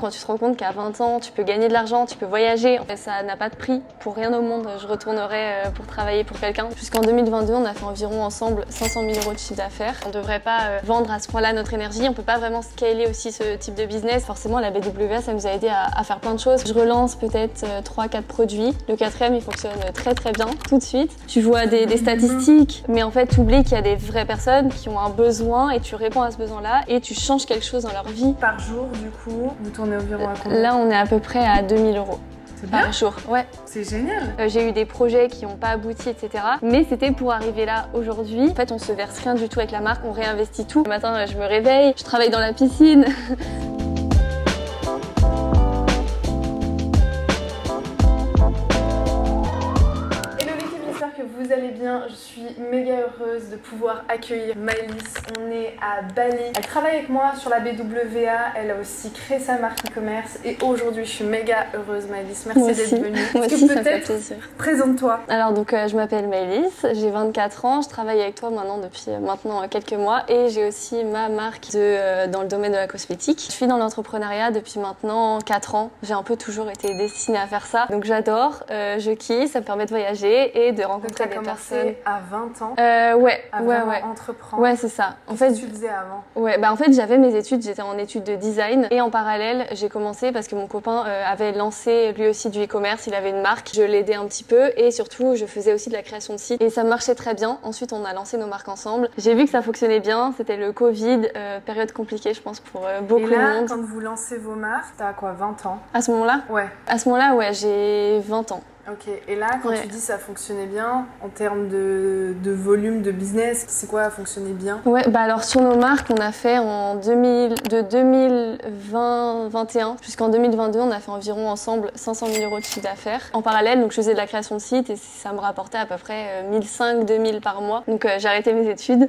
Quand tu te rends compte qu'à 20 ans, tu peux gagner de l'argent, tu peux voyager, en fait, ça n'a pas de prix. Pour rien au monde, je retournerais pour travailler pour quelqu'un. Jusqu'en 2022, on a fait environ ensemble 500 000 € de chiffre d'affaires. On ne devrait pas vendre à ce point-là notre énergie. On peut pas vraiment scaler aussi ce type de business. Forcément, la BWA, ça nous a aidé à faire plein de choses. Je relance peut-être 3-4 produits. Le quatrième, il fonctionne très bien tout de suite. Tu vois des statistiques, mais en fait, tu oublies qu'il y a des vraies personnes qui ont un besoin et tu réponds à ce besoin-là et tu changes quelque chose dans leur vie. Par jour, du coup, vous tournez environ à combien? Là, on est à peu près à 2000 €. Par jour, ouais. C'est génial. J'ai eu des projets qui n'ont pas abouti, etc. Mais c'était pour arriver là aujourd'hui. En fait, on se verse rien du tout avec la marque, on réinvestit tout. Le matin, je me réveille, je travaille dans la piscine. Vous allez bien, je suis méga heureuse de pouvoir accueillir Maëlys. On est à Bali. Elle travaille avec moi sur la BWA, elle a aussi créé sa marque e-commerce et aujourd'hui je suis méga heureuse Maëlys. Merci d'être venue. Moi aussi, ça fait plaisir. Présente-toi. Alors donc je m'appelle Maëlys, j'ai 24 ans, je travaille avec toi maintenant depuis quelques mois et j'ai aussi ma marque dans le domaine de la cosmétique. Je suis dans l'entrepreneuriat depuis maintenant 4 ans. J'ai un peu toujours été destinée à faire ça. Donc j'adore, je kiffe, ça me permet de voyager et de rencontrer des personnes. À 20 ans. Ouais. Entreprendre. Ouais, c'est ça. En fait, qu'est-ce que tu faisais avant? Ouais, bah en fait, j'avais mes études, j'étais en études de design et en parallèle, j'ai commencé parce que mon copain avait lancé lui aussi du e-commerce, il avait une marque, je l'aidais un petit peu et surtout, je faisais aussi de la création de sites et ça marchait très bien. Ensuite, on a lancé nos marques ensemble. J'ai vu que ça fonctionnait bien, c'était le Covid, période compliquée, je pense pour beaucoup de monde. Quand vous lancez vos marques, t'as quoi, 20 ans? À ce moment-là? Ouais. À ce moment-là, ouais, j'ai 20 ans. Ok, et là, quand tu dis ça fonctionnait bien, en termes de volume de business, c'est quoi fonctionnait bien? Ouais, bah alors sur nos marques, on a fait de 2020-21 jusqu'en 2022, on a fait environ ensemble 500 000 € de chiffre d'affaires. En parallèle, donc je faisais de la création de sites et ça me rapportait à peu près 1500-2000 par mois. Donc j'ai arrêté mes études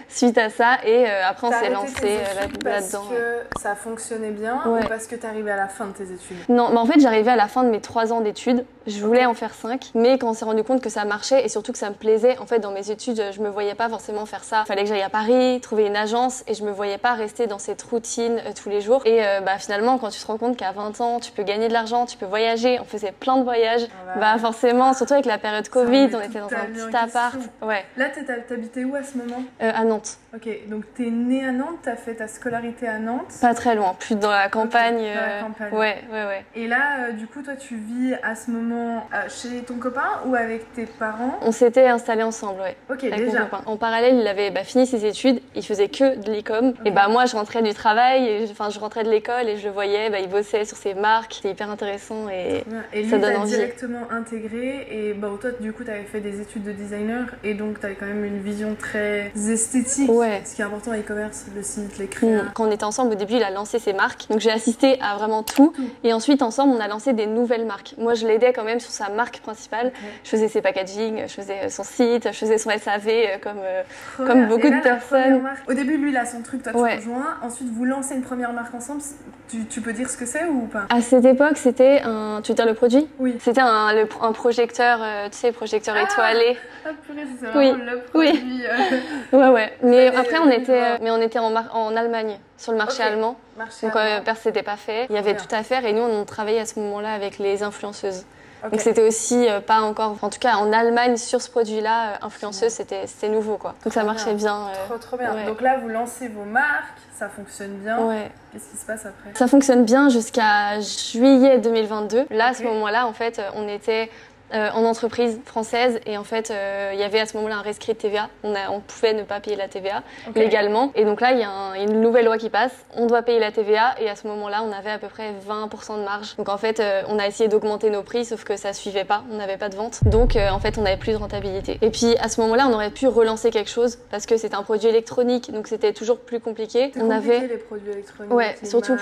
suite à ça et après on s'est lancé là-dedans. Parce que ça fonctionnait bien ou parce que t'arrivais à la fin de tes études? Non, mais en fait j'arrivais à la fin de mes 3 ans d'études. Je voulais en faire 5, mais quand on s'est rendu compte que ça marchait et surtout que ça me plaisait, en fait dans mes études, je me voyais pas forcément faire ça. Il fallait que j'aille à Paris, trouver une agence et je me voyais pas rester dans cette routine tous les jours. Et finalement, quand tu te rends compte qu'à 20 ans, tu peux gagner de l'argent, tu peux voyager, on faisait plein de voyages, forcément, surtout avec la période Covid, on était dans un petit appart. Ouais. Là, t'habitais où à ce moment? À Nantes. Ok, donc t'es née à Nantes, t'as fait ta scolarité à Nantes? Pas très loin, plus dans la campagne. Dans la campagne. Ouais. Et là, du coup, toi, tu vis à ce moment chez ton copain ou avec tes parents? On s'était installés ensemble, ouais. Ok, avec déjà. Mon copain. En parallèle, il avait fini ses études, il faisait que de l'e-com. Et moi, je rentrais du travail, et je rentrais de l'école et je le voyais, il bossait sur ses marques, c'était hyper intéressant et lui, ça donne envie. Directement intégré et toi, du coup, t'avais fait des études de designer et donc t'avais quand même une vision très esthétique. Ouais. Ce qui est important en e-commerce, le site, les créas. Quand on était ensemble, au début, il a lancé ses marques. Donc j'ai assisté à vraiment tout. Et ensuite, ensemble, on a lancé des nouvelles marques. Moi, je l'aidais quand même sur sa marque principale. Je faisais ses packaging, je faisais son site, je faisais son SAV comme beaucoup de personnes. Au début, lui, il a son truc, toi, tu rejoins. Ensuite, vous lancez une première marque ensemble. Tu peux dire ce que c'est ou pas? À cette époque, c'était un... Tu veux dire le produit? Oui. C'était un projecteur, tu sais, projecteur étoilé. Ah, purée, c'est vraiment le produit. Ouais. Mais après, on était en Allemagne, sur le marché allemand. Donc, c'était pas fait. Il y avait tout à faire et nous, on travaillait à ce moment-là avec les influenceuses. Donc c'était aussi pas encore, en tout cas en Allemagne sur ce produit-là, influenceuse, c'était nouveau quoi. Donc ça marchait bien. Trop bien. Ouais. Donc là vous lancez vos marques, ça fonctionne bien. Ouais. Qu'est-ce qui se passe après? Ça fonctionne bien jusqu'à juillet 2022. Là à ce moment-là en fait on était en entreprise française et en fait il y avait à ce moment-là un rescrit de TVA. On pouvait ne pas payer la TVA légalement et donc là il y a une nouvelle loi qui passe, on doit payer la TVA et à ce moment-là on avait à peu près 20% de marge. Donc en fait on a essayé d'augmenter nos prix sauf que ça suivait pas, on n'avait pas de vente. Donc en fait on n'avait plus de rentabilité. Et puis à ce moment-là on aurait pu relancer quelque chose parce que c'était un produit électronique donc c'était toujours plus compliqué. On avait les produits électroniques. Ouais, surtout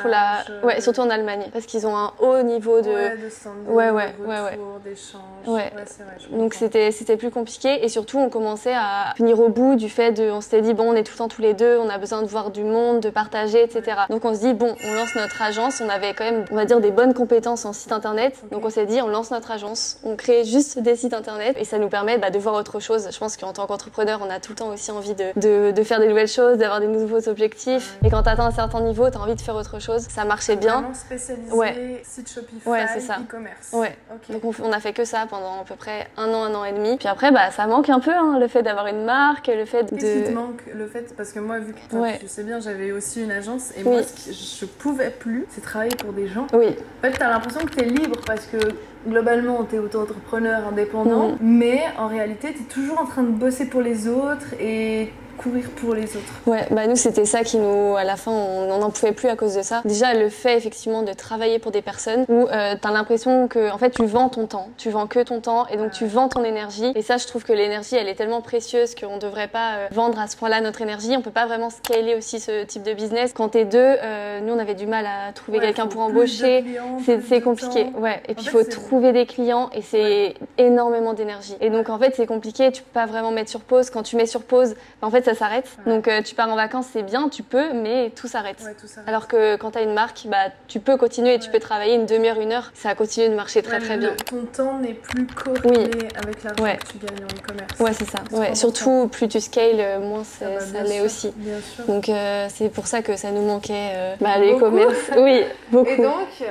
surtout en Allemagne parce qu'ils ont un haut niveau de standing, de retour, d'échange. Ouais. C'est vrai, donc c'était plus compliqué et surtout on commençait à venir au bout du fait on s'était dit bon on est tout le temps tous les deux, on a besoin de voir du monde, de partager, etc. Donc on se dit bon on lance notre agence, on avait quand même on va dire des bonnes compétences en site internet, donc on s'est dit on lance notre agence, on crée juste des sites internet et ça nous permet de voir autre chose. Je pense qu'en tant qu'entrepreneur on a tout le temps aussi envie de faire des nouvelles choses, d'avoir des nouveaux objectifs et quand tu atteins un certain niveau tu as envie de faire autre chose. Ça marchait bien. Vraiment spécialisé, site Shopify, c'est ça. e-commerce. Ouais. Donc on a fait que ça pendant à peu près un an et demi. Puis après ça manque un peu le fait d'avoir une marque, le fait de... Qu'est-ce qui te manque? Le fait, parce que moi vu que toi, tu sais bien j'avais aussi une agence et moi ce que je pouvais plus c'est travailler pour des gens. Oui. En fait t'as l'impression que t'es libre parce que globalement t'es auto-entrepreneur indépendant mais en réalité t'es toujours en train de bosser pour les autres et courir pour les autres. Ouais, nous c'était ça qui nous, à la fin, on n'en pouvait plus à cause de ça. Déjà le fait effectivement de travailler pour des personnes où t'as l'impression que en fait tu vends ton temps, tu vends que ton temps et donc tu vends ton énergie. Et ça je trouve que l'énergie elle est tellement précieuse qu'on devrait pas vendre à ce point-là notre énergie. On peut pas vraiment scaler aussi ce type de business. Quand t'es deux, nous on avait du mal à trouver quelqu'un pour embaucher. C'est compliqué. Ouais. Et puis il faut trouver des clients et c'est énormément d'énergie. Et donc en fait c'est compliqué. Tu peux pas vraiment mettre sur pause. Quand tu mets sur pause, en fait ça s'arrête. Donc tu pars en vacances, c'est bien, tu peux, mais tout s'arrête. Alors que quand tu as une marque, tu peux continuer et tu peux travailler une demi-heure, une heure, ça a continué de marcher très bien. Ton temps n'est plus corrélé avec l'argent que tu gagnes en e-commerce. Ouais, c'est ça. Surtout, plus tu scales, moins ça l'est aussi. Bien sûr. Donc c'est pour ça que ça nous manquait l'e-commerce. Oui, beaucoup. Et donc,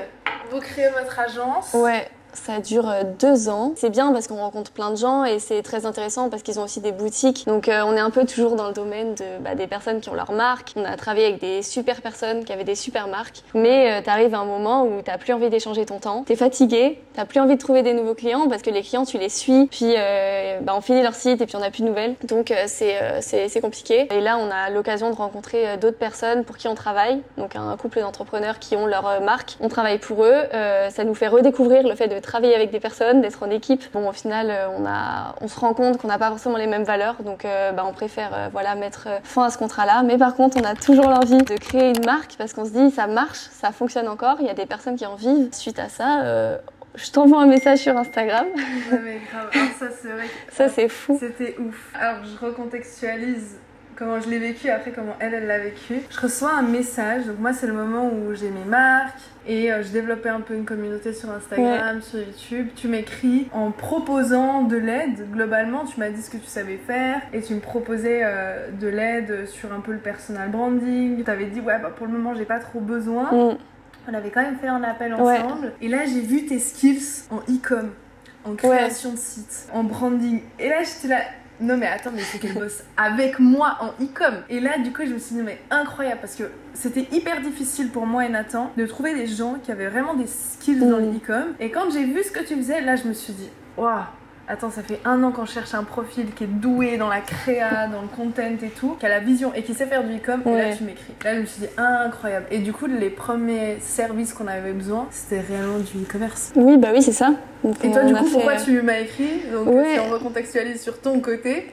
vous créez votre agence. Ouais. Ça dure 2 ans. C'est bien parce qu'on rencontre plein de gens et c'est très intéressant parce qu'ils ont aussi des boutiques. Donc on est un peu toujours dans le domaine des personnes qui ont leur marque. On a travaillé avec des super personnes qui avaient des super marques. Mais t'arrives à un moment où t'as plus envie d'échanger ton temps. T'es fatigué, t'as plus envie de trouver des nouveaux clients parce que les clients tu les suis. Puis on finit leur site et puis on n'a plus de nouvelles. Donc c'est compliqué. Et là on a l'occasion de rencontrer d'autres personnes pour qui on travaille. Donc un couple d'entrepreneurs qui ont leur marque. On travaille pour eux. Ça nous fait redécouvrir le fait de travailler avec des personnes, d'être en équipe. Bon, au final, on se rend compte qu'on n'a pas forcément les mêmes valeurs, donc on préfère mettre fin à ce contrat-là. Mais par contre, on a toujours l'envie de créer une marque parce qu'on se dit ça marche, ça fonctionne encore. Il y a des personnes qui en vivent. Suite à ça, je t'envoie un message sur Instagram. Ouais, mais grave. Alors ça, c'est vrai que ça, c'est fou. C'était ouf. Alors, je recontextualise comment je l'ai vécu, après comment elle l'a vécu. Je reçois un message, donc moi c'est le moment où j'ai mes marques et je développais un peu une communauté sur Instagram, sur YouTube. Tu m'écris en proposant de l'aide, globalement tu m'as dit ce que tu savais faire et tu me proposais de l'aide sur un peu le personal branding. Tu avais dit pour le moment j'ai pas trop besoin. On avait quand même fait un appel ensemble et là j'ai vu tes skills en e-com, en création de site, en branding et là j'étais là... Non mais attends, mais c'est qu'elle bosse avec moi en e-com. Et là du coup je me suis dit mais incroyable parce que c'était hyper difficile pour moi et Nathan de trouver des gens qui avaient vraiment des skills dans le e-com. Et quand j'ai vu ce que tu faisais, là je me suis dit waouh, attends, ça fait 1 an qu'on cherche un profil qui est doué dans la créa, dans le content et tout, qui a la vision et qui sait faire du e-com, et là tu m'écris. Là je me suis dit incroyable. Et du coup les premiers services qu'on avait besoin, c'était réellement du e-commerce. Oui, c'est ça. Donc, et toi du coup pourquoi tu m'as écrit? Donc si on recontextualise sur ton côté.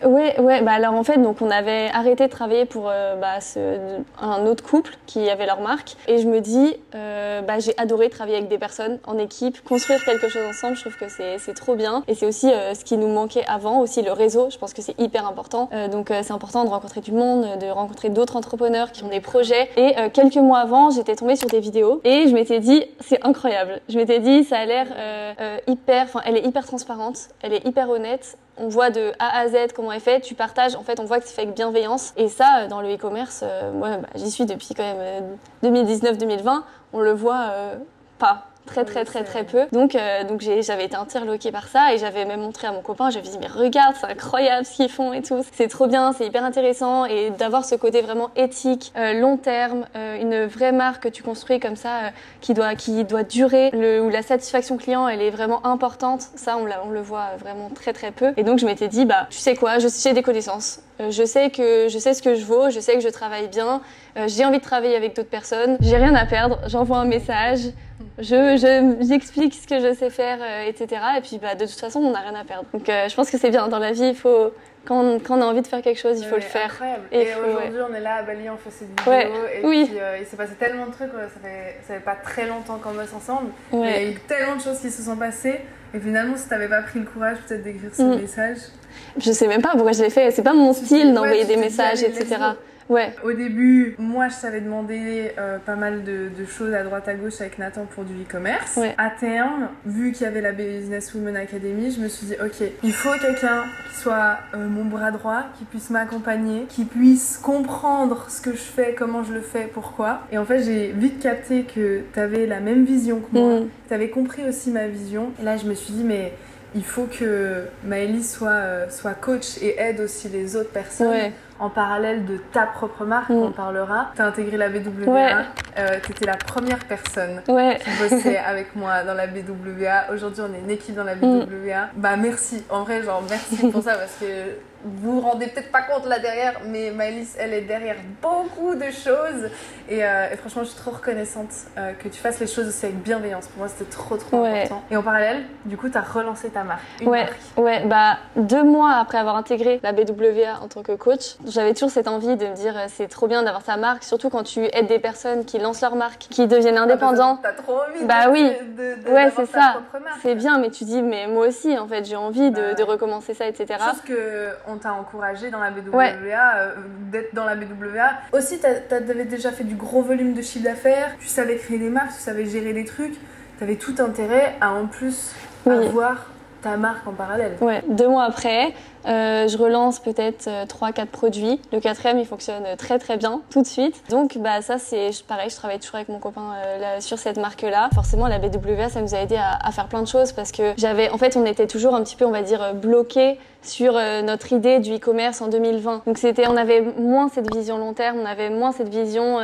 Alors en fait donc on avait arrêté de travailler pour un autre couple qui avait leur marque et je me dis j'ai adoré travailler avec des personnes en équipe, construire quelque chose ensemble, je trouve que c'est trop bien et c'est aussi ce qui nous manquait avant, aussi le réseau, je pense que c'est hyper important. Donc c'est important de rencontrer du monde, de rencontrer d'autres entrepreneurs qui ont des projets et quelques mois avant j'étais tombée sur des vidéos et je m'étais dit c'est incroyable. Je m'étais dit ça a l'air elle est hyper transparente, elle est hyper honnête. On voit de A à Z comment elle fait, tu partages, en fait on voit que c'est fait avec bienveillance. Et ça, dans le e-commerce, moi j'y suis depuis quand même 2019-2020, on le voit pas. Très peu. Donc j'avais été interloquée par ça et j'avais même montré à mon copain, j'avais dit mais regarde, c'est incroyable ce qu'ils font et tout. C'est trop bien, c'est hyper intéressant et d'avoir ce côté vraiment éthique, long terme, une vraie marque que tu construis comme ça qui doit durer, où la satisfaction client elle est vraiment importante. Ça on le voit vraiment très peu. Et donc je m'étais dit tu sais quoi, j'ai des connaissances. Je sais ce que je vaux, je sais que je travaille bien, j'ai envie de travailler avec d'autres personnes, j'ai rien à perdre, j'envoie un message, j'explique ce que je sais faire, etc. Et puis bah, de toute façon, on n'a rien à perdre. Donc je pense que c'est bien. Dans la vie, il faut, quand on a envie de faire quelque chose, il faut le faire. Incroyable. Et aujourd'hui, on est là à Bali, on fait cette vidéo. Et oui. puis il s'est passé tellement de trucs. Ça fait pas très longtemps qu'on bosse ensemble. Mais il y a eu tellement de choses qui se sont passées. Et finalement, si t'avais pas pris le courage peut-être d'écrire ce message. Je sais même pas pourquoi je l'ai fait. C'est pas mon style d'envoyer des messages, etc. Ouais. Au début, moi, je savais demander pas mal de choses à droite à gauche avec Nathan pour du e-commerce. Ouais. À terme, vu qu'il y avait la Business Women Academy, je me suis dit, ok, il faut quelqu'un qui soit mon bras droit, qui puisse m'accompagner, qui puisse comprendre ce que je fais, comment je le fais, pourquoi. Et en fait, j'ai vite capté que t'avais la même vision que moi, t'avais compris aussi ma vision. Et là, je me suis dit, mais il faut que Maëlys soit coach et aide aussi les autres personnes en parallèle de ta propre marque, on en parlera. Tu as intégré la BWA, tu étais la première personne qui bossait avec moi dans la BWA. Aujourd'hui, on est une équipe dans la BWA. Bah merci, en vrai, genre merci pour ça parce que vous vous rendez peut-être pas compte là derrière, mais Maëlys, elle est derrière beaucoup de choses. Et franchement, je suis trop reconnaissante que tu fasses les choses aussi avec bienveillance. Pour moi, c'était trop important. Et en parallèle, du coup, tu as relancé ta marque. Une marque. Ouais, bah 2 mois après avoir intégré la BWA en tant que coach, j'avais toujours cette envie de me dire c'est trop bien d'avoir ta marque, surtout quand tu aides des personnes qui lancent leur marque, qui deviennent indépendants. T'as trop envie c'est ça. C'est bien, mais tu dis, mais moi aussi, en fait, j'ai envie de recommencer ça, etc. Chose que on t'a encouragé dans la BWA, d'être dans la BWA. Aussi, t'avais déjà fait du gros volume de chiffre d'affaires, tu savais créer des marques, tu savais gérer des trucs, t'avais tout intérêt à en plus avoir ta marque en parallèle. Ouais, 2 mois après, je relance peut-être 3-4 produits. Le 4e, il fonctionne très très bien tout de suite. Donc bah ça c'est pareil, je travaille toujours avec mon copain sur cette marque-là. Forcément la BWA ça nous a aidé à faire plein de choses parce que en fait on était toujours un petit peu on va dire bloqués sur notre idée du e-commerce en 2020. Donc on avait moins cette vision long terme, on avait moins cette vision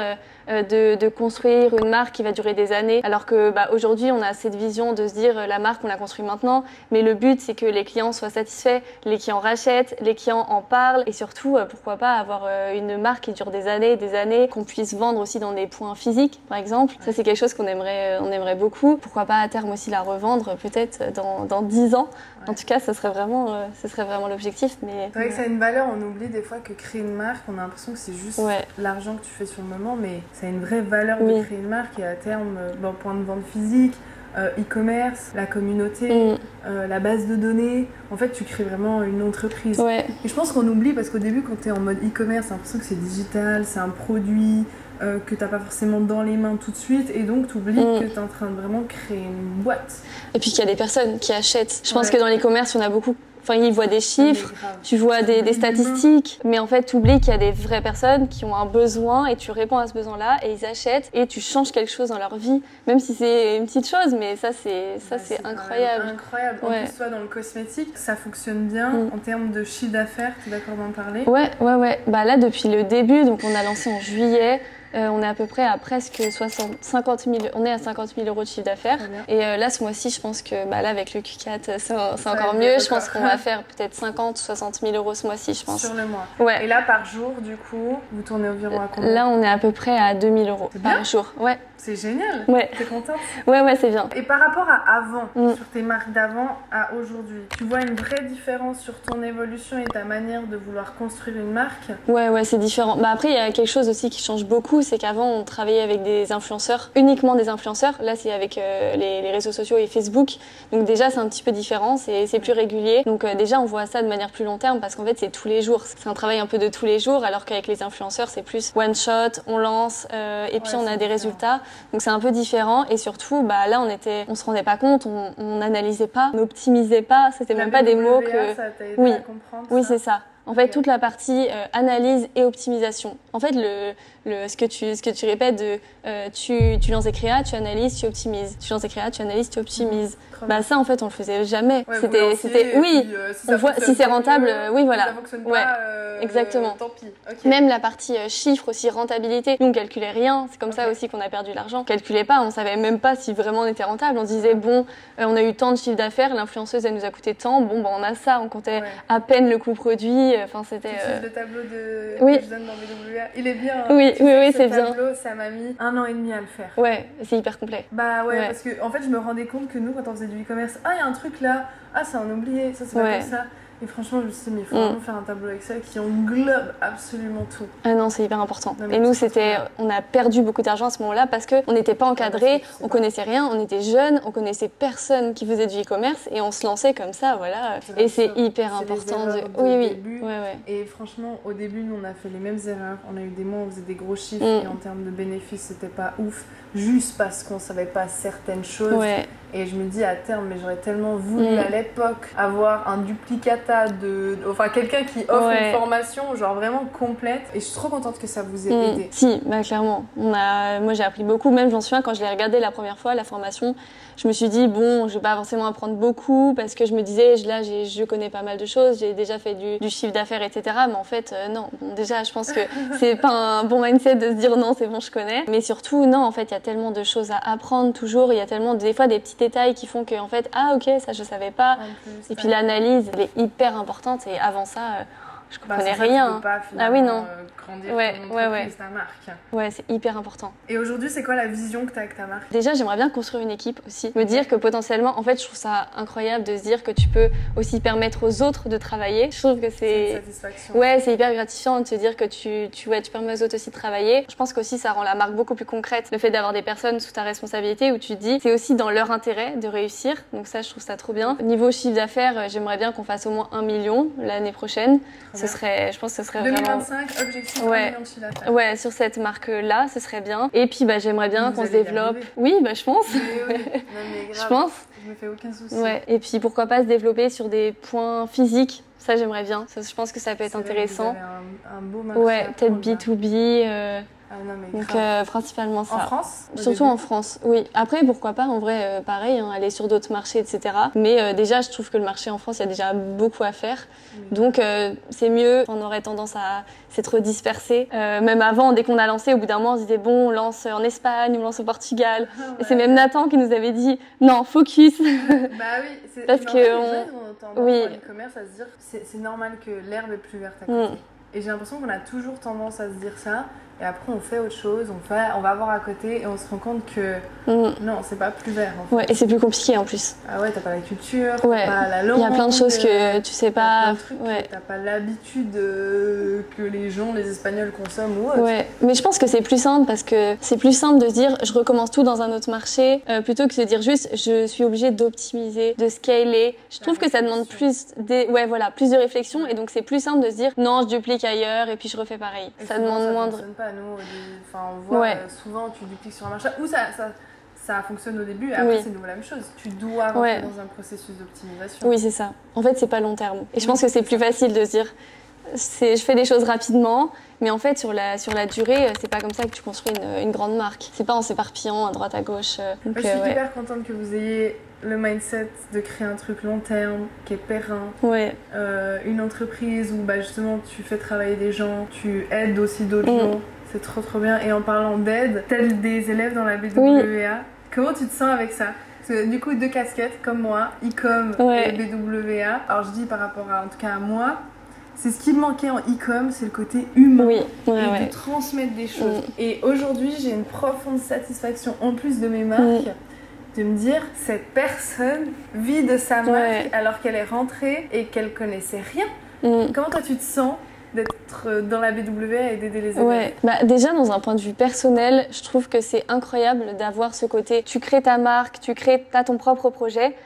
de construire une marque qui va durer des années. Alors que bah, aujourd'hui on a cette vision de se dire la marque on la construit maintenant, mais le but c'est que les clients soient satisfaits, les clients rachètent, les clients en parlent et surtout pourquoi pas avoir une marque qui dure des années, qu'on puisse vendre aussi dans des points physiques par exemple. Ça c'est quelque chose qu'on aimerait beaucoup. Pourquoi pas à terme aussi la revendre peut-être dans 10 ans. En tout cas, ce serait vraiment l'objectif. Mais c'est vrai que ça a une valeur, on oublie des fois que créer une marque, on a l'impression que c'est juste l'argent que tu fais sur le moment, mais ça a une vraie valeur de créer une marque et à terme, point de vente physique, e-commerce, la communauté, la base de données. En fait, tu crées vraiment une entreprise. Et je pense qu'on oublie parce qu'au début, quand tu es en mode e-commerce, t'as l'impression que c'est digital, c'est un produit que t'as pas forcément dans les mains tout de suite et donc tu oublies que tu es en train de vraiment créer une boîte. Et puis qu'il y a des personnes qui achètent. Je pense que dans les commerces, il y en a beaucoup. Enfin, ils voient des chiffres, tu vois des statistiques, mais en fait, tu oublies qu'il y a des vraies personnes qui ont un besoin et tu réponds à ce besoin-là et ils achètent et tu changes quelque chose dans leur vie, même si c'est une petite chose, mais ça c'est incroyable. Incroyable. En plus, toi, dans le cosmétique, ça fonctionne bien en termes de chiffre d'affaires. Tu es d'accord d'en parler? Ouais. Bah là, depuis le début, donc on a lancé en juillet. On est à peu près à presque 50 000 euros de chiffre d'affaires. Et là, ce mois-ci, je pense que là, avec le Q4, c'est encore mieux. Je pense qu'on va faire peut-être 50 ou 60 000 euros ce mois-ci, je pense. Sur le mois. Et là, par jour, du coup, vous tournez environ à combien? Là, on est à peu près à 2 000 euros par jour. Ouais. C'est génial. T'es contente? Ouais, c'est bien. Et par rapport à avant, sur tes marques d'avant à aujourd'hui, tu vois une vraie différence sur ton évolution et ta manière de vouloir construire une marque? Ouais, c'est différent. Bah après, il y a quelque chose aussi qui change beaucoup, c'est qu'avant, on travaillait avec des influenceurs, uniquement des influenceurs. Là, c'est avec les réseaux sociaux et Facebook. Donc déjà, c'est un petit peu différent, c'est plus régulier. Donc déjà, on voit ça de manière plus long terme parce qu'en fait, c'est tous les jours. C'est un travail un peu de tous les jours, alors qu'avec les influenceurs, c'est plus one shot, on lance et puis on a des résultats. Donc c'est un peu différent et surtout là on se rendait pas compte, on n'analysait pas, on n'optimisait pas, c'était même pas des mots que ça t'a aidé à comprendre. Oui, c'est ça. En fait, toute la partie analyse et optimisation. En fait, ce que tu répètes de tu lances des créas, tu analyses, tu optimises. Tu lances des créas, tu analyses, tu optimises. Ça, en fait, on le faisait jamais. C'était on voit si c'est rentable. Oui, voilà. Si ça fonctionne pas, exactement. Tant pis. Même la partie chiffres aussi, rentabilité. Nous, on calculait rien. C'est comme ça aussi qu'on a perdu l'argent. On calculait pas. On savait même pas si vraiment on était rentable. On disait on a eu tant de chiffre d'affaires, l'influenceuse elle nous a coûté tant. On a ça. On comptait à peine le coût produit. Enfin, c'était. Le tableau que je donne dans BWA, il est bien. Oui, oui, ce c'est bien. tableau, ça m'a mis 1 an et demi à le faire. Ouais, c'est hyper complet. Bah ouais, parce que en fait, je me rendais compte que nous, quand on faisait du e-commerce, ah, il y a un truc là, ah, ça on a oublié, ça c'est pas comme ça. Et franchement, je me suis dit, mais il faut vraiment faire un tableau Excel qui englobe absolument tout. Ah non, c'est hyper important. Non, et nous, on a perdu beaucoup d'argent à ce moment-là parce qu'on n'était pas encadrés, on connaissait rien, on était jeunes, on connaissait personne qui faisait du e-commerce et on se lançait comme ça, voilà. Et c'est hyper important oui. Début. Et franchement, au début, nous, on a fait les mêmes erreurs. On a eu des mois où on faisait des gros chiffres et en termes de bénéfices, c'était pas ouf, juste parce qu'on savait pas certaines choses. Et je me dis à terme, mais j'aurais tellement voulu à l'époque avoir un duplicata enfin quelqu'un qui offre une formation genre vraiment complète. Et je suis trop contente que ça vous ait aidé. Si, bah clairement. Moi j'ai appris beaucoup, même j'en souviens quand je l'ai regardé la première fois, la formation, je me suis dit bon, je vais pas forcément apprendre beaucoup parce que je me disais là je connais pas mal de choses, j'ai déjà fait du chiffre d'affaires, etc. Mais en fait non, bon, déjà je pense que c'est pas un bon mindset de se dire non c'est bon je connais. Mais surtout non, en fait il y a tellement de choses à apprendre toujours, il y a tellement des fois des petits détails qui font que en fait ah ok ça je savais pas. Et puis l'analyse elle est hyper importante et avant ça je comprenais rien. Tu peux pas, ah oui non. Grandir ton entreprise, ta marque. Ouais, c'est hyper important. Et aujourd'hui, c'est quoi la vision que tu as avec ta marque? Déjà, j'aimerais bien construire une équipe aussi. Me dire que potentiellement, en fait, je trouve ça incroyable de se dire que tu peux aussi permettre aux autres de travailler. Je trouve que c'est... une satisfaction. Ouais, c'est hyper gratifiant de se dire que tu permets aux autres aussi de travailler. Je pense qu'aussi, ça rend la marque beaucoup plus concrète. Le fait d'avoir des personnes sous ta responsabilité où tu te dis, c'est aussi dans leur intérêt de réussir. Donc ça, je trouve ça trop bien. Niveau chiffre d'affaires, j'aimerais bien qu'on fasse au moins 1 million l'année prochaine. Je pense que ce serait 2025, vraiment... objectif 1 million de chiffre d'affaires. Ouais, sur cette marque-là, ce serait bien. Et puis, j'aimerais bien qu'on se développe. Oui, je pense. Mais non, mais grave, je pense. Je me fais aucun souci. Ouais. Et puis, pourquoi pas se développer sur des points physiques. Ça, j'aimerais bien. Ça, je pense que ça peut être intéressant. Vous avez un beau marché. Ouais, peut-être B2B. Ah non, mais donc principalement ça. En France? Surtout en France, oui. Après, pourquoi pas, en vrai, pareil, aller sur d'autres marchés, etc. Mais déjà, je trouve que le marché en France, il y a déjà beaucoup à faire. Donc, c'est mieux. On aurait tendance à s'être dispersé. Même avant, dès qu'on a lancé, au bout d'un mois, on se disait, bon, on lance en Espagne, on lance au Portugal. Et c'est même Nathan qui nous avait dit, non, focus. Bah oui, parce que les gens ont tendance dans l'e-commerce à se dire, c'est normal que l'herbe est plus verte à côté. Et j'ai l'impression qu'on a toujours tendance à se dire ça. Et après, on fait autre chose, on va voir à côté et on se rend compte que non, c'est pas plus vert. En fait. Ouais, et c'est plus compliqué en plus. Ah ouais, t'as pas la culture, t'as pas la langue. Il y a plein de choses que tu sais pas. T'as pas l'habitude que les gens, les Espagnols consomment ou autre. Ouais, mais je pense que c'est plus simple parce que c'est plus simple de se dire je recommence tout dans un autre marché plutôt que de se dire juste je suis obligée d'optimiser, de scaler. Je trouve que ça demande plus de réflexion et donc c'est plus simple de se dire non, je duplique ailleurs et puis je refais pareil. Et ça demande moins de... Nous, on voit souvent tu dupliques sur un marché où ça fonctionne au début et après c'est la même chose. Tu dois rentrer dans un processus d'optimisation. Oui, c'est ça. En fait, c'est pas long terme. Et je pense que c'est plus facile de se dire je fais des choses rapidement, mais en fait sur la durée, c'est pas comme ça que tu construis une grande marque. C'est pas en s'éparpillant à droite à gauche. Donc, je suis hyper contente que vous ayez le mindset de créer un truc long terme, qui est périn. Une entreprise où justement tu fais travailler des gens, tu aides aussi d'autres gens. C'est trop trop bien. Et en parlant d'aide, tel des élèves dans la BWA, comment tu te sens avec ça? Parce que du coup, 2 casquettes comme moi, e-com et BWA. Alors je dis par rapport en tout cas à moi, c'est ce qui me manquait en e-com, c'est le côté humain et de transmettre des choses. Et aujourd'hui, j'ai une profonde satisfaction en plus de mes marques. De me dire, cette personne vit de sa marque alors qu'elle est rentrée et qu'elle connaissait rien. Comment toi tu te sens d'être dans la BWA et d'aider les élèves? Déjà dans un point de vue personnel, je trouve que c'est incroyable d'avoir ce côté, tu crées ta marque, t'as ton propre projet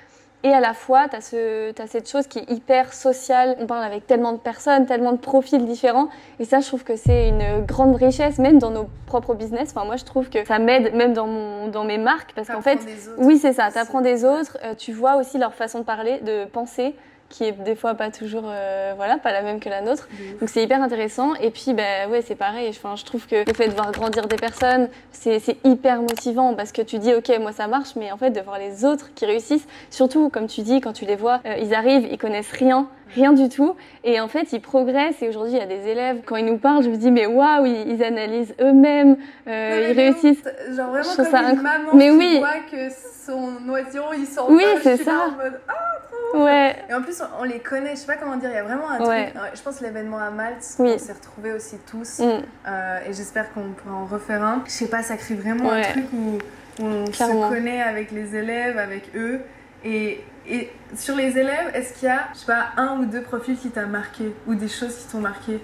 et à la fois t'as cette chose qui est hyper sociale, on parle avec tellement de personnes, tellement de profils différents et ça je trouve que c'est une grande richesse même dans nos propres business. Enfin moi je trouve que ça m'aide même dans mes marques parce qu'en fait, oui c'est ça, t'apprends des autres, tu vois aussi leur façon de parler, de penser qui est des fois pas toujours pas la même que la nôtre. Donc c'est hyper intéressant et puis c'est pareil, enfin je trouve que le fait de voir grandir des personnes, c'est hyper motivant parce que tu dis OK, moi ça marche mais en fait de voir les autres qui réussissent, surtout comme tu dis quand tu les vois, ils arrivent, ils connaissent rien du tout et en fait ils progressent et aujourd'hui il y a des élèves quand ils nous parlent, je me dis mais waouh, ils analysent eux-mêmes, ils réussissent. Genre vraiment comme une maman qui voit que son oisillon il s'en va, c'est ça. En mode, trop Ouais. Et en plus, on les connaît, je sais pas comment dire, il y a vraiment un truc. Je pense que l'événement à Malte, on s'est retrouvés aussi tous. Et j'espère qu'on pourra en refaire un. Je sais pas, ça crée vraiment un truc où on se connaît avec les élèves, avec eux. Et sur les élèves, est-ce qu'il y a, je sais pas, un ou deux profils qui t'a marqué ou des choses qui t'ont marqué?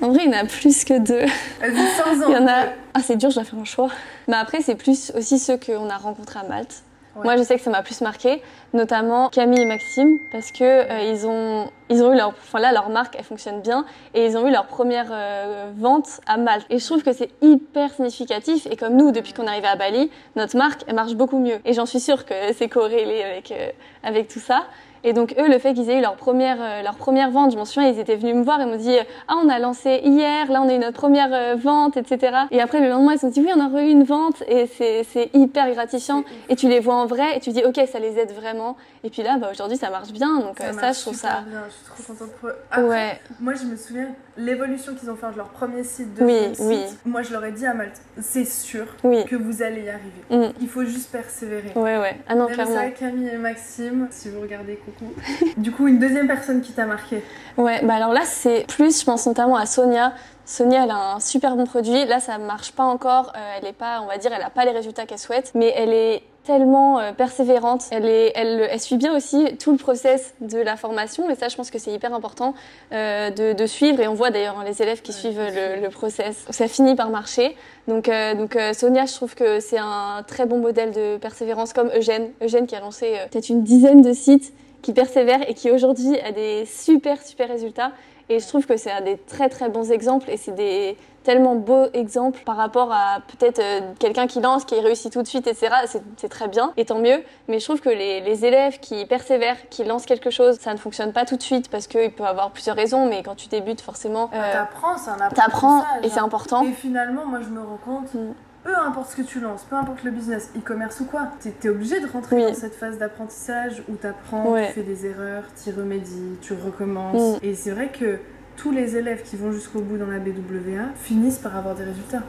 En vrai, il y en a plus que deux. Vas-y, sans Il y en a... Ah, c'est dur, je dois faire un choix. Mais après, c'est plus aussi ceux qu'on a rencontrés à Malte. Moi, je sais que ça m'a plus marqué, notamment Camille et Maxime, parce que ils ont eu leur, enfin là, leur marque, elle fonctionne bien, et ils ont eu leur première vente à Malte. Et je trouve que c'est hyper significatif. Et comme nous, depuis qu'on est arrivé à Bali, notre marque, elle marche beaucoup mieux. Et j'en suis sûre que c'est corrélé avec tout ça. Et donc eux, le fait qu'ils aient eu leur première vente, je m'en souviens, ils étaient venus me voir et m'ont dit « Ah, on a lancé hier, là on a eu notre première vente, etc. » Et après, le lendemain, ils se sont dit « Oui, on a eu une vente. » Et c'est hyper gratifiant. Et tu les vois en vrai et tu dis « Ok, ça les aide vraiment. » Et puis là, aujourd'hui, ça marche bien. Donc ça je trouve ça... bien. Je suis trop contente pour eux. Après, moi, je me souviens, l'évolution qu'ils ont fait entre leur premier site, deuxième site, moi, je leur ai dit à Malte, c'est sûr que vous allez y arriver. Il faut juste persévérer. Ah non, même clairement. ça, Camille et Maxime, si vous regardez, coucou. Du coup, une deuxième personne qui t'a marqué? Bah alors là, c'est plus, je pense notamment à Sonia. Sonia, elle a un super bon produit. Là, ça marche pas encore. Elle est pas, on va dire, elle a pas les résultats qu'elle souhaite, mais elle est tellement persévérante. Elle suit bien aussi tout le process de la formation, et ça, je pense que c'est hyper important de suivre. Et on voit d'ailleurs les élèves qui suivent le process. Ça finit par marcher. Donc Sonia, je trouve que c'est un très bon modèle de persévérance, comme Eugène qui a lancé peut-être une dizaine de sites, qui persévère et qui aujourd'hui a des super résultats. Et je trouve que c'est un des très bons exemples, et c'est des tellement beaux exemples par rapport à peut-être quelqu'un qui lance, qui réussit tout de suite, etc. C'est très bien, et tant mieux. Mais je trouve que les élèves qui persévèrent, qui lancent quelque chose, ça ne fonctionne pas tout de suite parce qu'il peut avoir plusieurs raisons, mais quand tu débutes, forcément... T'apprends, c'est un apprentissage. T'apprends, et c'est important. Et finalement, moi je me rends compte... Peu importe ce que tu lances, peu importe le business, e-commerce ou quoi, t'es obligé de rentrer dans cette phase d'apprentissage où t'apprends, tu fais des erreurs, t'y remédies, tu recommences. Et c'est vrai que tous les élèves qui vont jusqu'au bout dans la BWA finissent par avoir des résultats.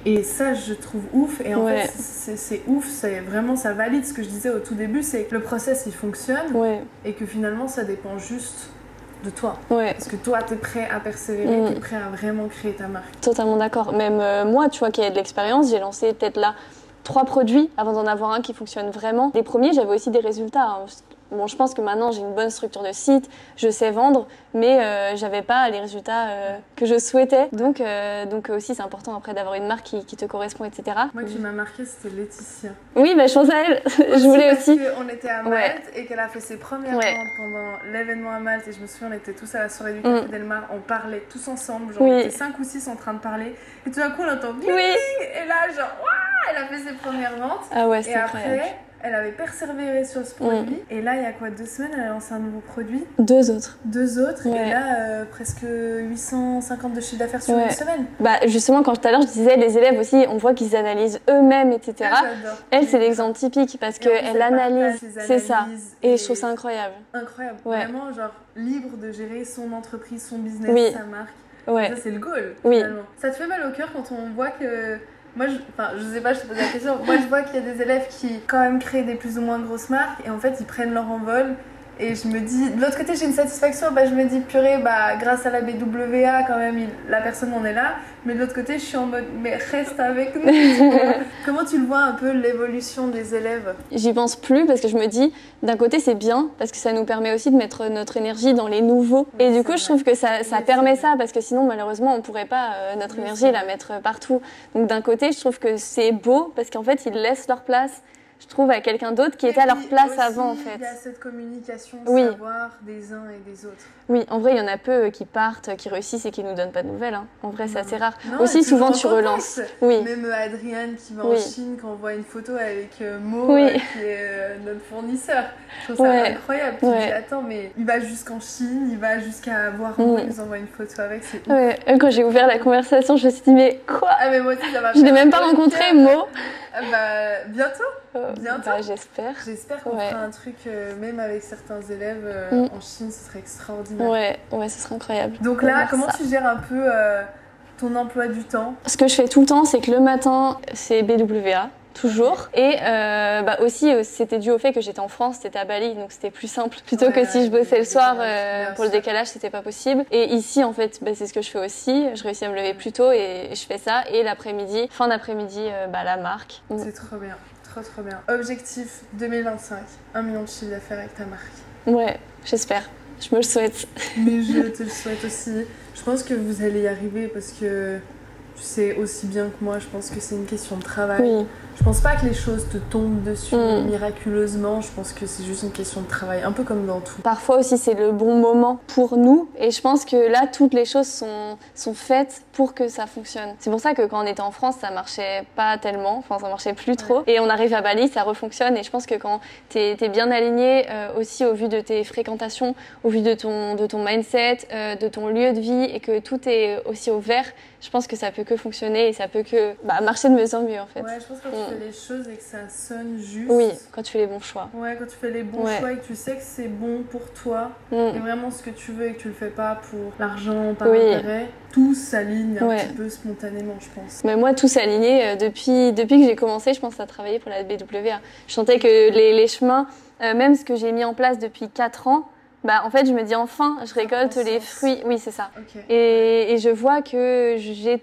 Et ça, je trouve ouf. Et en fait, c'est ouf, c'est vraiment, ça valide ce que je disais au tout début, c'est que le process, il fonctionne et que finalement, ça dépend juste de toi. Parce que toi, t'es prêt à persévérer, t'es prêt à vraiment créer ta marque. Totalement d'accord. Même moi, tu vois, qui ai de l'expérience, j'ai lancé peut-être là 3 produits avant d'en avoir un qui fonctionne vraiment. Les premiers, j'avais aussi des résultats. Bon, je pense que maintenant j'ai une bonne structure de site, je sais vendre, mais j'avais pas les résultats que je souhaitais. Donc aussi c'est important après d'avoir une marque qui te correspond, etc. Moi qui m'a marqué, c'était Laetitia. Oui, je pense à elle. Je voulais aussi. Parce qu'on était à Malte et qu'elle a fait ses premières ventes pendant l'événement à Malte, et je me souviens, on était tous à la soirée du Café Del Mar, on parlait tous ensemble, genre on était 5 ou 6 en train de parler, et tout d'un coup on entend bling, et là genre waouh, elle a fait ses premières ventes. C'est et incroyable. Après, elle avait persévéré sur ce produit. Et là, il y a quoi, 2 semaines, elle a lancé un nouveau produit. 2 autres. 2 autres. Et là, presque 850 de chiffre d'affaires sur une semaine. Justement, quand tout à l'heure je disais, les élèves aussi, on voit qu'ils analysent eux-mêmes, etc. Elle, c'est l'exemple typique parce qu'elle analyse. C'est ça. Et je trouve ça incroyable. Incroyable. Vraiment, genre, libre de gérer son entreprise, son business, sa marque. Ça, c'est le goal, finalement. Ça te fait mal au cœur quand on voit que... Moi, je sais pas, je te pose la question. Moi, je vois qu'il y a des élèves qui, quand même, créent des plus ou moins grosses marques et en fait, ils prennent leur envol. Et je me dis, de l'autre côté, j'ai une satisfaction. Je me dis, purée, grâce à la BWA, quand même, la personne en est là. Mais de l'autre côté, je suis en mode, mais reste avec nous. Comment tu le vois un peu, l'évolution des élèves? J'y pense plus parce que je me dis, d'un côté, c'est bien parce que ça nous permet aussi de mettre notre énergie dans les nouveaux. Et du coup, je trouve que ça permet ça parce que sinon, malheureusement, on pourrait pas notre énergie la mettre partout. Donc d'un côté, je trouve que c'est beau parce qu'en fait, ils laissent leur place, je trouve, à quelqu'un d'autre qui était à leur place aussi, avant, en fait. Il y a cette communication, savoir des uns et des autres. Oui, en vrai, il y en a peu qui partent, qui réussissent et qui nous donnent pas de nouvelles. En vrai, c'est assez rare. Non, aussi, souvent, tu relances. Même Adrienne qui va en Chine, quand on voit une photo avec Mo, qui est notre fournisseur. Je trouve ça incroyable. Tu te dis, attends, mais il va jusqu'en Chine, il va jusqu'à voir Mo, il nous envoie une photo avec. Quand j'ai ouvert la conversation, je me suis dit, mais quoi? Mais moi aussi, ça m'a Je l'ai même pas rencontré, Mo. Bientôt. J'espère. J'espère qu'on fera un truc, même avec certains élèves en Chine, ce serait extraordinaire. Ouais, ce serait incroyable. Donc là, comment tu gères un peu ton emploi du temps? Ce que je fais tout le temps, c'est que le matin, c'est BWA. toujours. Et aussi, c'était dû au fait que j'étais en France, c'était à Bali, donc c'était plus simple. Plutôt que si je bossais le soir, pour le décalage, c'était pas possible. Et ici, en fait, c'est ce que je fais aussi. Je réussis à me lever plus tôt et je fais ça. Et l'après-midi, fin d'après-midi, la marque. C'est trop bien, trop bien. Objectif 2025, 1 million de chiffre d'affaires avec ta marque. Ouais, j'espère. Je me le souhaite. Mais je te le souhaite aussi. Je pense que vous allez y arriver parce que tu sais aussi bien que moi, je pense que c'est une question de travail. Oui. Je pense pas que les choses te tombent dessus miraculeusement, je pense que c'est juste une question de travail, un peu comme dans tout. Parfois aussi c'est le bon moment pour nous et je pense que là toutes les choses sont faites pour que ça fonctionne. C'est pour ça que quand on était en France ça marchait pas tellement, enfin ça marchait plus trop et on arrive à Bali, ça refonctionne et je pense que quand t'es bien aligné aussi au vu de tes fréquentations, au vu de ton mindset, de ton lieu de vie et que tout est aussi au vert, je pense que ça peut que fonctionner et ça peut que marcher de mieux en mieux en fait. Ouais, je pense que tu fais les choses et que ça sonne juste. Oui, quand tu fais les bons choix. Ouais, quand tu fais les bons choix et que tu sais que c'est bon pour toi et vraiment ce que tu veux et que tu le fais pas pour l'argent, par intérêt, tout s'aligne un petit peu spontanément, je pense. Mais moi, tout s'est aligné depuis que j'ai commencé, je pense, à travailler pour la BWA. Je sentais que les chemins, même ce que j'ai mis en place depuis 4 ans, en fait, je me dis enfin, je récolte les fruits. Oui, c'est ça. Okay. Et je vois que j'ai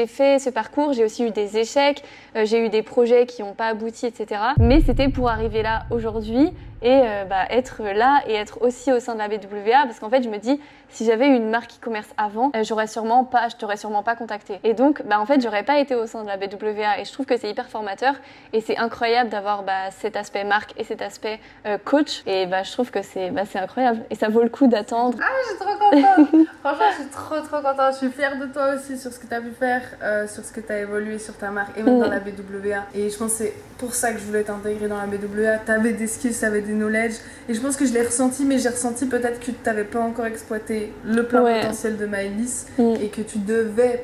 fait ce parcours, j'ai aussi eu des échecs, j'ai eu des projets qui n'ont pas abouti, etc. Mais c'était pour arriver là aujourd'hui et être là et être aussi au sein de la BWA parce qu'en fait, je me dis, si j'avais eu une marque e-commerce avant, je t'aurais sûrement pas contacté. Et donc, en fait, j'aurais pas été au sein de la BWA et je trouve que c'est hyper formateur et c'est incroyable d'avoir cet aspect marque et cet aspect coach et je trouve que c'est incroyable et ça vaut le coup d'attendre. Ah, je suis trop contente. Franchement, je suis trop contente. Je suis fière de toi aussi sur ce que tu as pu faire, sur ce que tu as évolué sur ta marque et même dans la BWA. Et je pense que c'est pour ça que je voulais t'intégrer dans la BWA. Tu avais des skills, tu avais des knowledge et je pense que je l'ai ressenti, mais j'ai ressenti peut-être que tu n'avais pas encore exploité le plein potentiel de Maëlys et que tu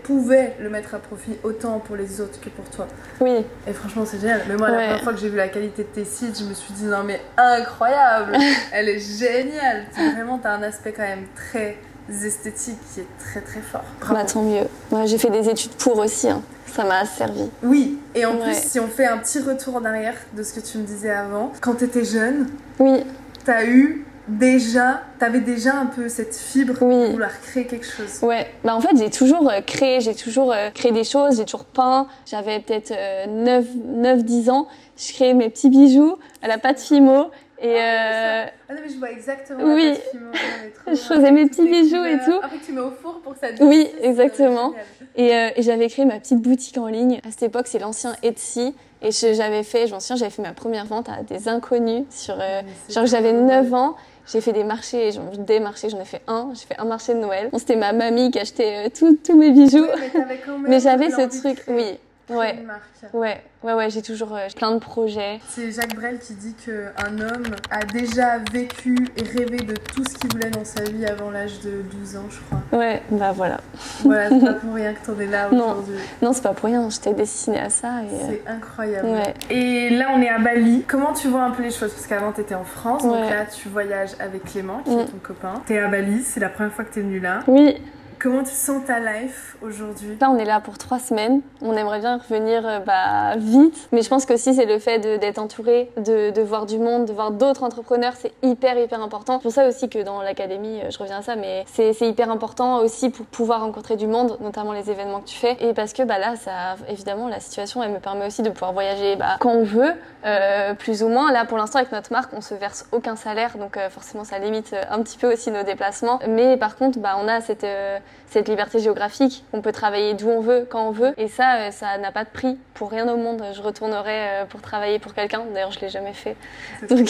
pouvais le mettre à profit autant pour les autres que pour toi. Oui. Et franchement, c'est génial. Mais moi, la première fois que j'ai vu la qualité de tes sites, je me suis dit non mais incroyable. Elle est géniale. Vraiment, t'as un aspect quand même très esthétique qui est très fort. Bravo. Tant mieux. Moi, j'ai fait des études pour aussi. Ça m'a servi. Oui, et en plus, si on fait un petit retour en arrière de ce que tu me disais avant, quand t'étais jeune, t'avais déjà un peu cette fibre de vouloir créer quelque chose. Ouais, en fait, j'ai toujours créé des choses, j'ai toujours peint. J'avais peut-être 9-10 ans. Je créais mes petits bijoux à la pâte Fimo. Et Ah non, mais je vois exactement la pâte Fimo. Je faisais mes petits bijoux et tout. Après, tu mets au four pour que ça durcisse. Oui, exactement. Et j'avais créé ma petite boutique en ligne. À cette époque, c'est l'ancien Etsy. Et j'avais fait ma première vente à des inconnus sur j'avais 9 ans. J'ai fait des marchés, j'en ai fait un. J'ai fait un marché de Noël. C'était ma mamie qui achetait tous mes bijoux. Mais j'avais ce truc, j'ai toujours plein de projets. C'est Jacques Brel qui dit qu'un homme a déjà vécu et rêvé de tout ce qu'il voulait dans sa vie avant l'âge de 12 ans, je crois. Ouais, voilà. Voilà, c'est pas pour rien que t'en es là aujourd'hui. Non, c'est pas pour rien, j'étais destinée à ça. C'est incroyable. Et là, on est à Bali. Comment tu vois un peu les choses? Parce qu'avant, t'étais en France, donc là, tu voyages avec Clément, qui est ton copain. T'es à Bali, c'est la première fois que t'es venue là. Oui. Comment tu sens ta life aujourd'hui? Là, on est là pour 3 semaines. On aimerait bien revenir vite. Mais je pense qu'aussi, c'est le fait d'être entouré, de voir du monde, de voir d'autres entrepreneurs. C'est hyper important. C'est pour ça aussi que dans l'académie, je reviens à ça, mais c'est hyper important aussi pour pouvoir rencontrer du monde, notamment les événements que tu fais. Et parce que là, évidemment, la situation, elle me permet aussi de pouvoir voyager quand on veut, plus ou moins. Là, pour l'instant, avec notre marque, on se verse aucun salaire. Donc forcément, ça limite un petit peu aussi nos déplacements. Mais par contre, on a cette liberté géographique, on peut travailler d'où on veut, quand on veut, et ça n'a pas de prix. Pour rien au monde, je retournerais pour travailler pour quelqu'un. D'ailleurs, je l'ai jamais fait, donc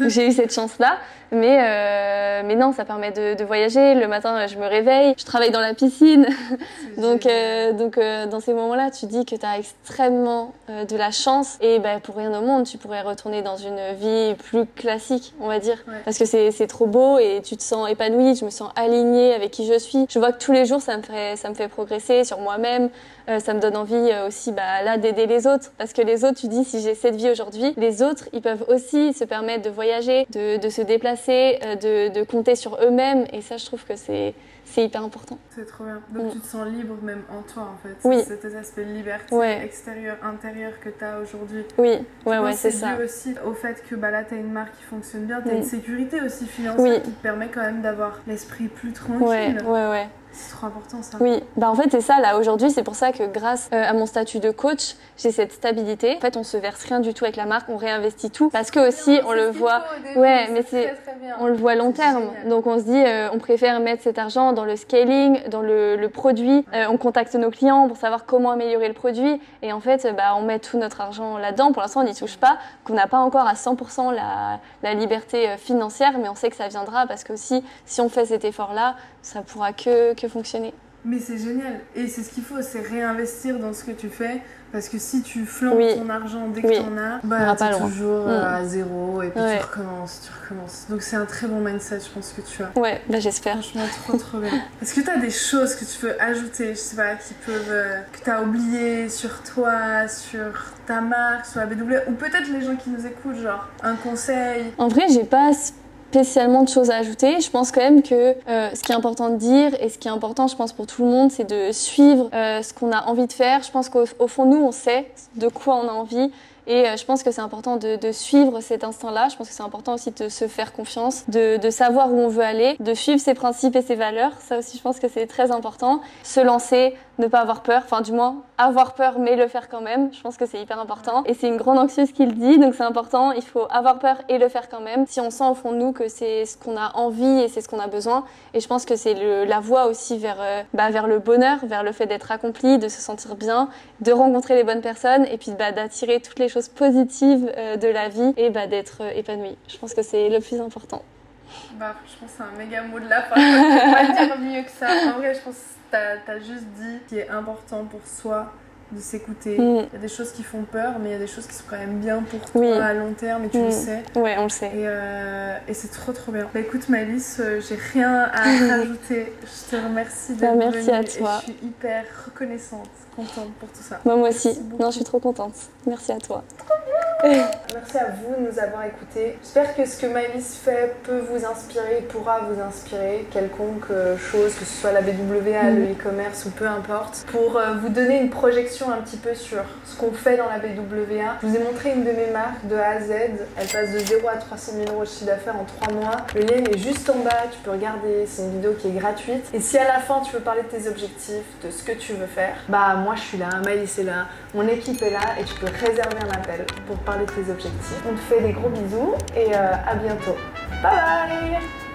j'ai eu cette chance-là. Mais non, ça permet de voyager. Le matin, je me réveille, je travaille dans la piscine, donc dans ces moments-là, tu dis que tu as extrêmement de la chance. Et pour rien au monde, tu pourrais retourner dans une vie plus classique, on va dire, parce que c'est trop beau et tu te sens épanouie. Je me sens alignée avec qui je suis. Je vois que tous les jours, ça me fait progresser sur moi-même. Ça me donne envie aussi là d'aider les autres, parce que les autres, tu dis, si j'ai cette vie aujourd'hui, les autres, ils peuvent aussi se permettre de voyager, de se déplacer, de compter sur eux-mêmes, et ça, je trouve que c'est hyper important. C'est trop bien. Donc tu te sens libre même en toi en fait. Oui. C'est cet aspect de liberté extérieure, intérieure que tu as aujourd'hui. Oui, ouais, c'est ça. C'est dû aussi au fait que là tu as une marque qui fonctionne bien, tu as une sécurité aussi financière qui te permet quand même d'avoir l'esprit plus tranquille. Ouais. C'est trop important ça. Oui, en fait c'est ça là aujourd'hui, c'est pour ça que grâce à mon statut de coach, j'ai cette stabilité. En fait, on se verse rien du tout avec la marque, on réinvestit tout parce que aussi on le voit mais on le voit long terme. Donc on se dit on préfère mettre cet argent dans le scaling, dans le produit, on contacte nos clients pour savoir comment améliorer le produit et en fait on met tout notre argent là-dedans. Pour l'instant, on n'y touche pas, qu'on n'a pas encore à 100% la liberté financière, mais on sait que ça viendra parce que aussi si on fait cet effort-là, ça pourra que fonctionner. Mais c'est génial et c'est ce qu'il faut, c'est réinvestir dans ce que tu fais parce que si tu flanques ton argent dès que t'en as, t'es toujours à zéro et puis tu recommences. Donc c'est un très bon mindset, je pense que tu as. Ouais, j'espère. Franchement, trop bien. Est-ce que t'as des choses que tu peux ajouter, je sais pas, que t'as oublié sur toi, sur ta marque, sur la BW, ou peut-être les gens qui nous écoutent, genre un conseil? En vrai, j'ai pas spécialement de choses à ajouter. Je pense quand même que ce qui est important de dire et ce qui est important, je pense, pour tout le monde, c'est de suivre ce qu'on a envie de faire. Je pense qu'au fond, nous, on sait de quoi on a envie. Et je pense que c'est important de suivre cet instinct-là. Je pense que c'est important aussi de se faire confiance, de savoir où on veut aller, de suivre ses principes et ses valeurs. Ça aussi, je pense que c'est très important. Se lancer, ne pas avoir peur, enfin du moins avoir peur mais le faire quand même. Je pense que c'est hyper important. Et c'est une grande anxieuse qui le dit, donc c'est important. Il faut avoir peur et le faire quand même. Si on sent au fond de nous que c'est ce qu'on a envie et c'est ce qu'on a besoin. Et je pense que c'est la voie aussi vers le bonheur, vers le fait d'être accompli, de se sentir bien, de rencontrer les bonnes personnes et puis d'attirer toutes les choses positives de la vie et d'être épanoui. Je pense que c'est le plus important. Franchement, c'est un méga mot de la fin. Je peux pas dire mieux que ça. En vrai, je pense que t'as juste dit ce qui est important pour soi, de s'écouter. Il y a des choses qui font peur, mais il y a des choses qui sont quand même bien pour toi à long terme et tu le sais. Ouais, on le sait. Et c'est trop bien. Maëlys, j'ai rien à rajouter. Je te remercie d'être venue. Merci à toi. Et je suis hyper reconnaissante, contente pour tout ça. Moi aussi. Non, je suis trop contente. Merci à toi. Merci à vous de nous avoir écoutés. J'espère que ce que Maëlys fait peut vous inspirer, pourra vous inspirer, quelconque chose, que ce soit la BWA, le e-commerce ou peu importe, pour vous donner une projection un petit peu sur ce qu'on fait dans la BWA. Je vous ai montré une de mes marques de A à Z. Elle passe de 0 à 300 000 € de chiffre d'affaires en 3 mois. Le lien est juste en bas, tu peux regarder, c'est une vidéo qui est gratuite. Et si à la fin tu veux parler de tes objectifs, de ce que tu veux faire, moi je suis là, Maëlys est là, mon équipe est là et tu peux réserver un appel pour parler de tes objectifs. On te fait des gros bisous et à bientôt. Bye bye!